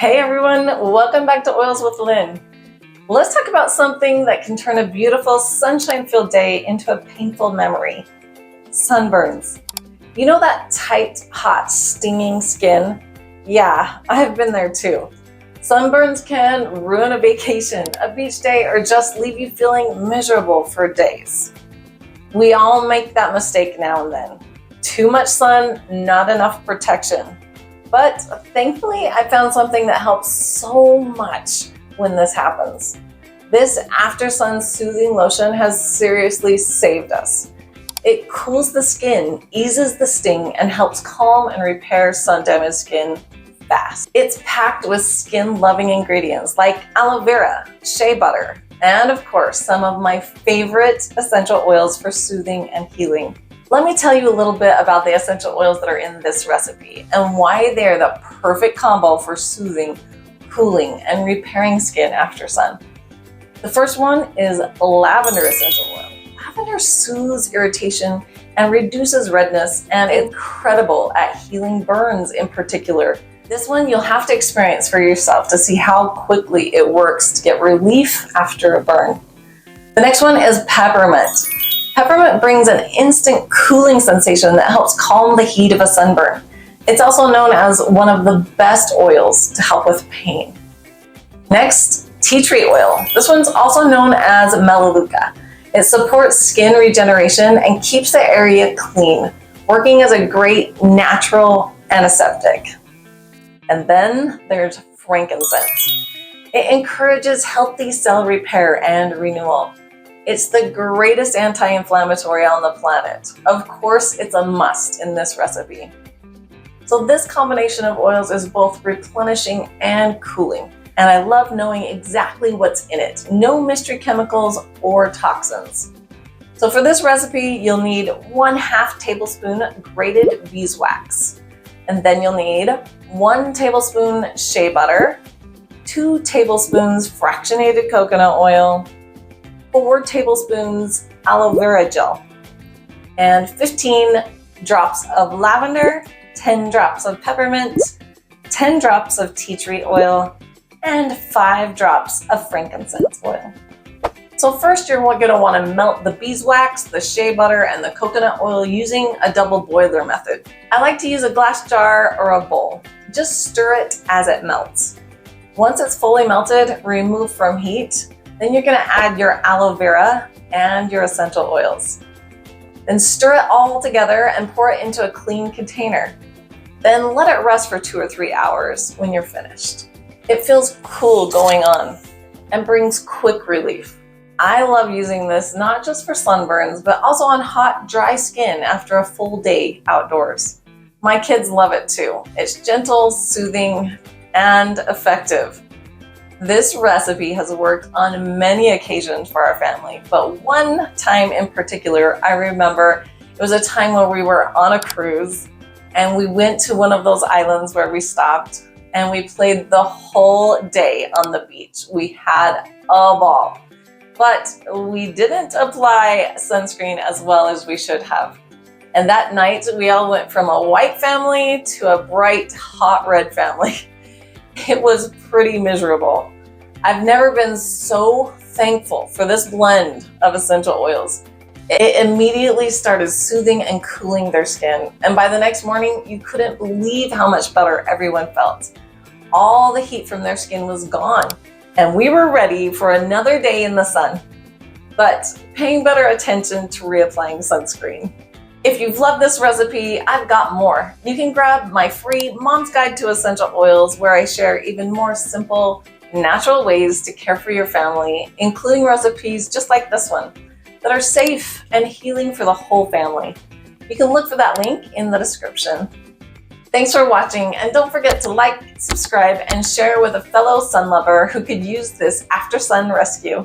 Hey everyone, welcome back to Oils with Lynn. Let's talk about something that can turn a beautiful sunshine-filled day into a painful memory. Sunburns. You know that tight, hot, stinging skin? Yeah, I've been there too. Sunburns can ruin a vacation, a beach day, or just leave you feeling miserable for days. We all make that mistake now and then. Too much sun, not enough protection. But thankfully, I found something that helps so much when this happens. This aftersun soothing lotion has seriously saved us. It cools the skin, eases the sting, and helps calm and repair sun-damaged skin fast. It's packed with skin-loving ingredients like aloe vera, shea butter, and of course, some of my favorite essential oils for soothing and healing. Let me tell you a little bit about the essential oils that are in this recipe and why they're the perfect combo for soothing, cooling, and repairing skin after sun. The first one is lavender essential oil. Lavender soothes irritation and reduces redness and is incredible at healing burns in particular. This one you'll have to experience for yourself to see how quickly it works to get relief after a burn. The next one is peppermint. Peppermint brings an instant cooling sensation that helps calm the heat of a sunburn. It's also known as one of the best oils to help with pain. Next, tea tree oil. This one's also known as Melaleuca. It supports skin regeneration and keeps the area clean, working as a great natural antiseptic. And then there's frankincense. It encourages healthy cell repair and renewal. It's the greatest anti-inflammatory on the planet. Of course, it's a must in this recipe. So this combination of oils is both replenishing and cooling. And I love knowing exactly what's in it. No mystery chemicals or toxins. So for this recipe, you'll need 1/2 tablespoon grated beeswax. And then you'll need 1 tablespoon shea butter, 2 tablespoons fractionated coconut oil, 4 tablespoons aloe vera gel, and 15 drops of lavender, 10 drops of peppermint, 10 drops of tea tree oil, and 5 drops of frankincense oil. So first you're going to want to melt the beeswax, the shea butter, and the coconut oil using a double boiler method. I like to use a glass jar or a bowl. Just stir it as it melts. Once it's fully melted, remove from heat. Then you're going to add your aloe vera and your essential oils. Then stir it all together and pour it into a clean container. Then let it rest for 2 or 3 hours when you're finished. It feels cool going on and brings quick relief. I love using this not just for sunburns, but also on hot, dry skin after a full day outdoors. My kids love it too. It's gentle, soothing, and effective. This recipe has worked on many occasions for our family, but one time in particular, I remember it was a time when we were on a cruise and we went to one of those islands where we stopped and we played the whole day on the beach. We had a ball, but we didn't apply sunscreen as well as we should have. And that night, we all went from a white family to a bright, hot red family. It was pretty miserable. I've never been so thankful for this blend of essential oils. It immediately started soothing and cooling their skin. And by the next morning, you couldn't believe how much better everyone felt. All the heat from their skin was gone. And we were ready for another day in the sun. But paying better attention to reapplying sunscreen. If you've loved this recipe, I've got more. You can grab my free Mom's Guide to Essential Oils where I share even more simple, natural ways to care for your family, including recipes just like this one that are safe and healing for the whole family. You can look for that link in the description. Thanks for watching, and don't forget to like, subscribe, and share with a fellow sun lover who could use this after sun rescue.